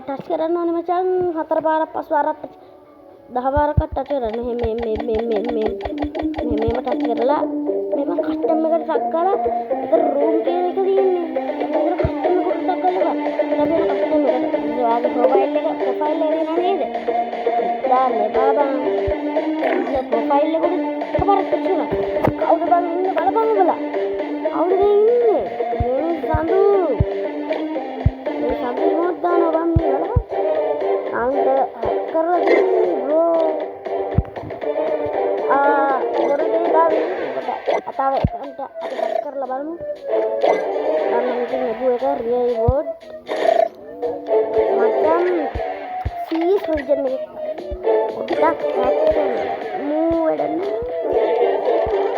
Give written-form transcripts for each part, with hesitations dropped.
Touch කරන්න ඕනේ මචං හතර පාරක් පස් පාරක් 10 පාරක් ටච් කරන්න මේම ටච් කරලා මේම කස්ටම් එකට ටක් කරලා ඒක රූම් කියන එක තියෙන්නේ ඒක කස්ටම් එකට ටක් කරලා ඊළඟට කස්ටම් එකට ඔයාගේ ප්‍රොෆයිල් එක එනවා නේද දාන්න බලපන් ඒ ප්‍රොෆයිල් එකට එකපාරක් ටච් කරලා කවුද බං ඉන්නේ බලපන් ඔබලා කවුද ඉන්නේ මේ සඳු මොකක්ද දානවා බම් මේ බලපන් අන්ට හැක් කරලා තියෙන්නේ බ්‍රෝ ගොරේ දාවි අතාව අන්ට අපි හැක් කරලා බලමු මම ඉතින් නෙබු එක රිවෝඩ් මචං සීස් වර්ජන් එක පොඩ්ඩක් හැක් කරලා මූ වැඩන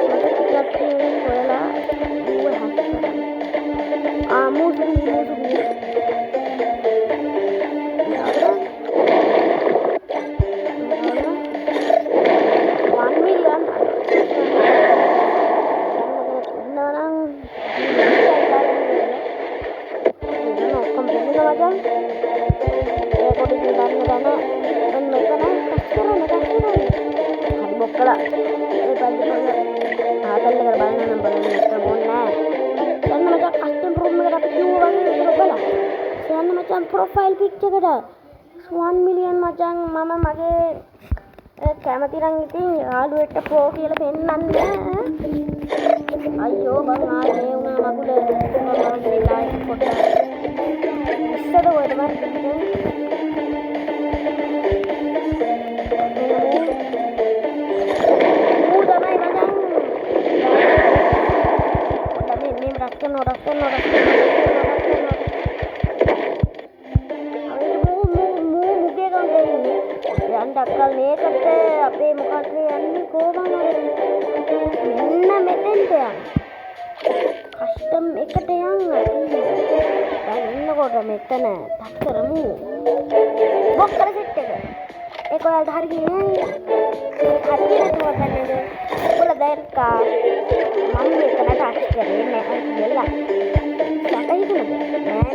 මට ටිකක් තියෙන ඔයාලා මූ හැක් කරලා මූ ප්‍රොෆයිල් පික්චර් එකට 1 මිලියන් මචං මම මගේ කැමති නම් ඉතින් යාළුවෙක්ට ප්‍රෝ කියලා පෙන්නන්න අයියෝ බං ආයේ වුණා මගුල මම ලයික් පොට්ට ඉස්සර ඔයද මම ඩක්කල් මේකට අපේ මොකක්ද යන්නේ කොහොමද මෙන්න මෙතෙන්ට යන්න කස්ටම් එකට යන්න දැන් ඉන්නකොට මෙතන ටච් කරමු බොක්කර සෙට් එක ඒක ඔයාලට හරි කියන්නේ හරියට නේද ඔයාලා දැක්කා මම මෙතන ටච් කරේ නැහැ කියලා සැකයිද නෑ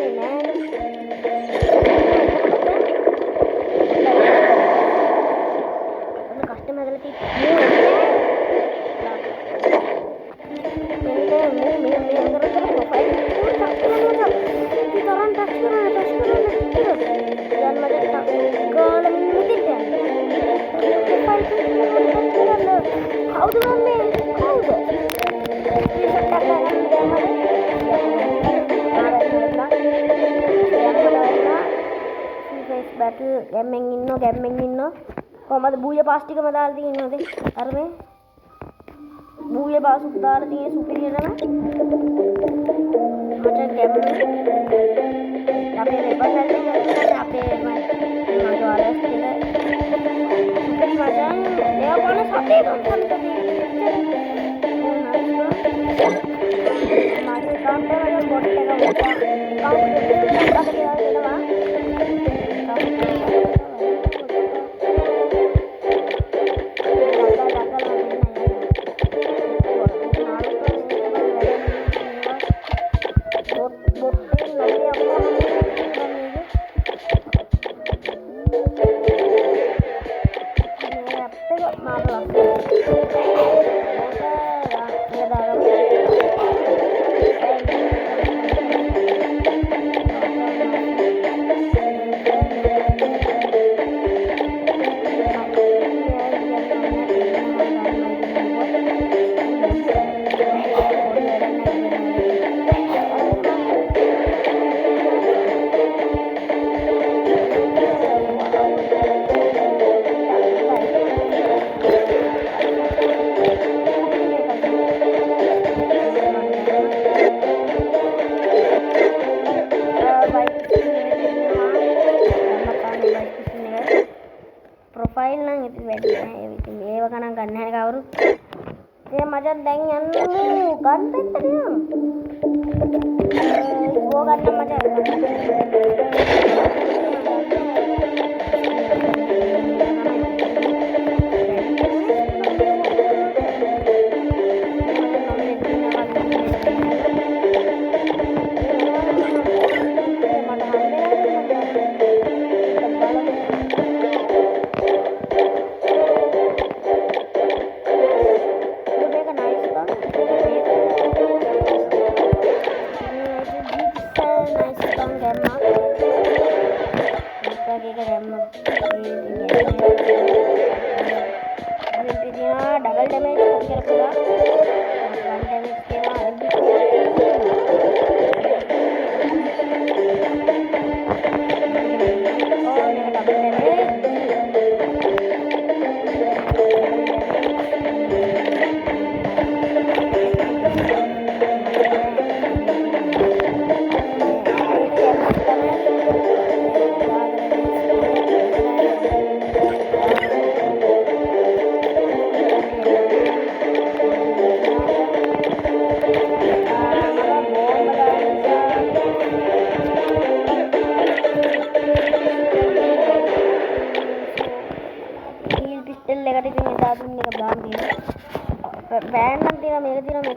ගැම්මෙන් ඉන්නවා කොහමද බූය පාස් ටිකම දාලා තියෙනවද අර මේ බූය පාස් දාලා තියෙන සුපිරියරම මට ගැම්ම අපේ ලෙබල් වලින් අපේ මගේ වලස් ටික සුපිරි මචං එයා කොන සතේ දුන්නත් මාගේ කවුන්ටර් වල බොට් එක කවුන්ටර් එක දෙනවා නෑ කවුරු. ඒ මචං දැන් යන්නු ගන් පෙත්තට යමු. ගෝ ගන්න මචං. डबल डैमेज करके रखूंगा वन डैमेज के बैंड නම් තියෙනවා මේක තියෙනවා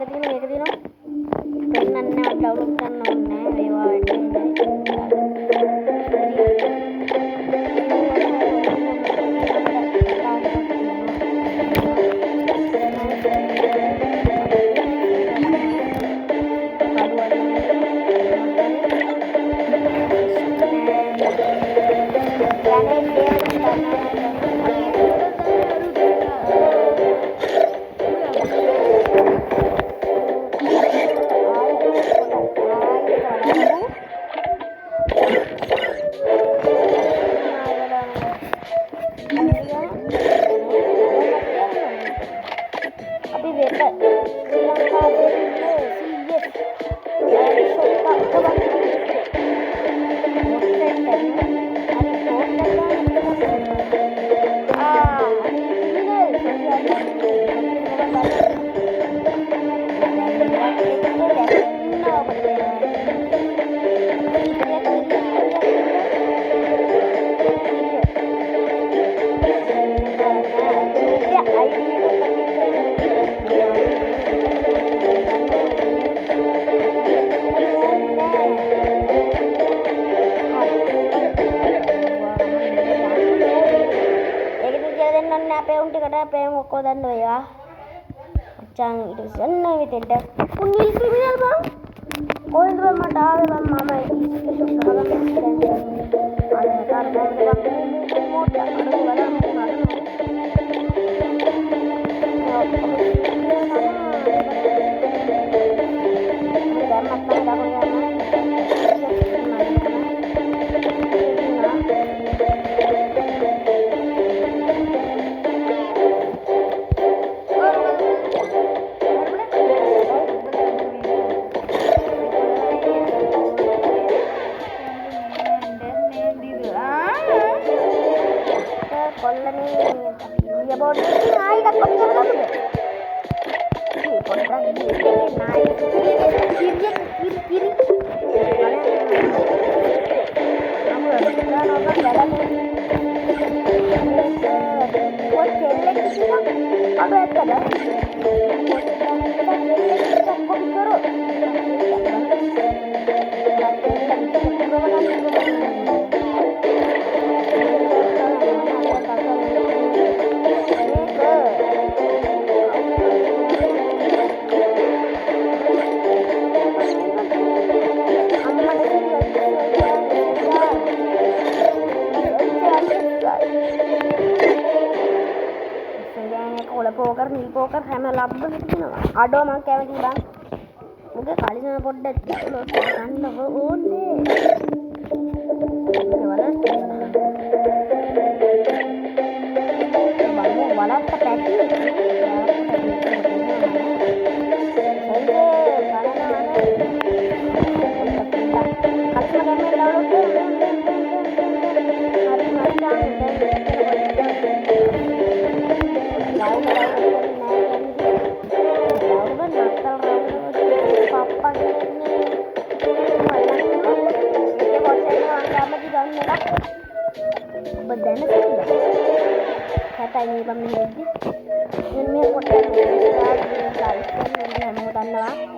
පෙන්නන්න ඩවුන්ලෝඩ් කරන්න ඕනේ ඒවා අපේ උන්ට කට අපේ ඔක්කොම දන්න ඔයා මචං ඊට සන්න විතෙන්ට උන්නිල් ක්‍රිමිනල් බං කොහෙන්ද බං මට ආවේ බං මම ඉස්කේෂන් ගහගන්න අනේ තාර බං මොඩ් අඩු බලන්න ya bodoh naik tak kerja lagi kontrak ini naik kiri kamu orang jalan buat celek sih bang ada apa dah poker nih poker sama label gitu nih ada mah kayak gitu bang mungkin kali sama podet lo kan lo udah bang wala tapi Hãy subscribe cho kênh Ghiền Mì Gõ để không bỏ lỡ những video hấp dẫn. හැමෝම දන්නවා